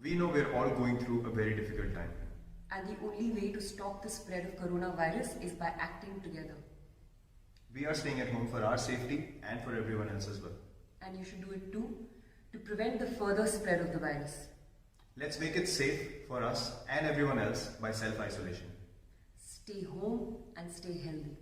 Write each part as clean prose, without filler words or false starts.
We know we're all going through a very difficult time. And the only way to stop the spread of coronavirus is by acting together. We are staying at home for our safety and for everyone else as well. And you should do it too, to prevent the further spread of the virus. Let's make it safe for us and everyone else by self-isolation. Stay home and stay healthy.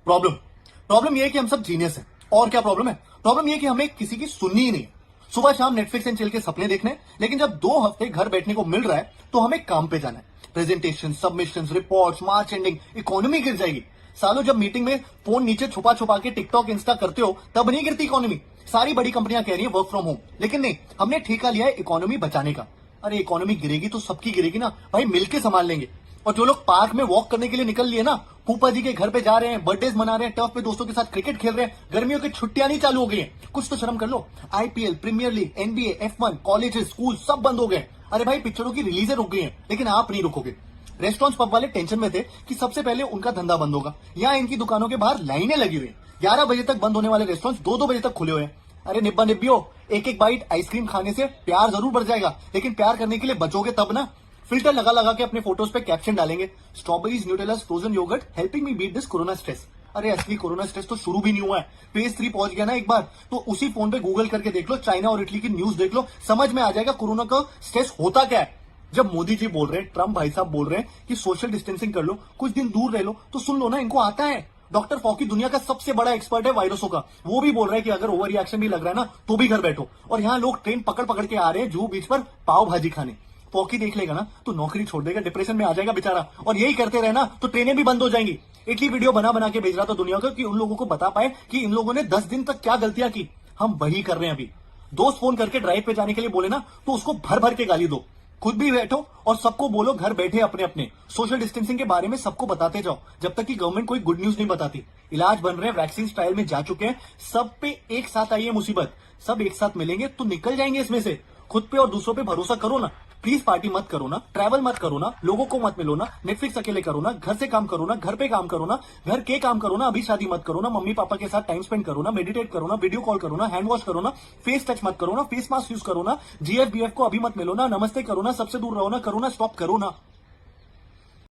Problem ये है कि हम सब genius हैं। और क्या problem है? Problem ये है कि हमें किसी की सुननी ही नहीं। सुबह शाम नेटफ्लिक्स एंड चिल के सपने देखने, लेकिन जब 2 हफ्ते घर बैठने को मिल रहा है तो हमें काम पे जाना है। Presentation, submissions, reports, March ending, economy गिर जाएगी। सालों जब मीटिंग में फोन नीचे छुपा छुपा के टिकटॉक इंस्टा करते हो तब नहीं गिरती इकोनॉमी। सारी बड़ी कंपनियां कह रही है वर्क फ्रॉम होम, लेकिन नहीं, हमने ठेका लिया है इकोनॉमी बचाने का। अरे इकोनॉमी गिरेगी तो सबकी गिरेगी ना भाई, मिलके संभाल लेंगे। और जो लोग पार्क में वॉक करने के लिए निकल लिए ना, फूफा जी के घर पे जा रहे हैं, बर्थडेज मना रहे हैं, टर्फ पे दोस्तों के साथ क्रिकेट खेल रहे हैं, गर्मियों की छुट्टियां नहीं चालू हो गई हैं, कुछ तो शर्म कर लो। IPL, premier league, NBA, F1, colleges, school सब बंद हो गए। अरे भाई पिक्चरों की रिलीजें रुक गई हैं, लेकिन आप नहीं रुकोगे। रेस्टोरेंट पब वाले टेंशन में थे कि सबसे पहले उनका धंधा बंद होगा। यहाँ इनकी दुकानों के बाहर लाइनें लगी हुई हैं। 11 बजे तक बंद होने वाले रेस्टोरेंट 2-2 बजे तक खुले हुए हैं। अरे निब्बा निब्बियो, एक बाइट आइसक्रीम खाने से प्यार जरूर बढ़ जाएगा, लेकिन प्यार करने के लिए बचोगे तब ना। फिल्टर लगा लगा के अपने फोटोज पे कैप्शन डालेंगे, strawberries, Nutellas, frozen yogurt helping me beat this corona stress. अरे असली कोरोना स्ट्रेस तो शुरू भी नहीं हुआ है। फेज 3 पहुंच गया ना एक बार, तो उसी फोन पे गूगल करके देख लो, चाइना और इटली की न्यूज देख लो, समझ में आ जाएगा कोरोना का स्ट्रेस होता क्या है। जब मोदी जी बोल रहे हैं, ट्रम्प भाई साहब बोल रहे हैं कि सोशल डिस्टेंसिंग कर लो, कुछ दिन दूर रह लो, तो सुन लो ना, इनको आता है। डॉक्टर फॉकी दुनिया का सबसे बड़ा एक्सपर्ट है वायरसों का, वो भी बोल रहा है कि अगर ओवर रिएक्शन भी लग रहा है ना तो भी घर बैठो। और यहाँ लोग ट्रेन पकड़ पकड़ के आ रहे हैं जुहू बीच पर पाव भाजी खाने। फॉकी देख लेगा ना तो नौकरी छोड़ देगा, डिप्रेशन में आ जाएगा बेचारा। और यही करते रहे ना तो ट्रेनें भी बंद हो जाएंगी। इटली वीडियो बना बना के भेज रहा था दुनिया को कि उन लोगों को बता पाए कि इन लोगों ने 10 दिन तक क्या गलतियां की। हम वही कर रहे हैं अभी। दोस्त फोन करके ड्राइव पे जाने के लिए बोले ना तो उसको भर भर के गाली दो, खुद भी बैठो और सबको बोलो घर बैठे अपने अपने। सोशल डिस्टेंसिंग के बारे में सबको बताते जाओ जब तक कि गवर्नमेंट कोई गुड न्यूज नहीं बताती। इलाज बन रहे हैं, वैक्सीन ट्रायल में जा चुके हैं, सब पे एक साथ आई है मुसीबत। सब एक साथ मिलेंगे तो निकल जाएंगे इसमें से। खुद पे और दूसरों पे भरोसा करो ना। प्लीज पार्टी मत करो ना, ट्रैवल मत करो ना, लोगों को मत मिलो ना, नेटफ्लिक्स अकेले करो ना, घर से काम करो ना, घर पे काम करो ना, घर के काम करो ना, अभी शादी मत करो ना, मम्मी पापा के साथ टाइम स्पेंड करो ना, मेडिटेट करो ना, वीडियो कॉल करो ना, हैंड वॉश करो ना, फेस टच मत करो ना, फेस मास्क यूज करो ना, जीएफ बीएफ को अभी मत मिलो ना, नमस्ते करो ना, सबसे दूर रहो ना, करो ना, स्टॉप करो ना।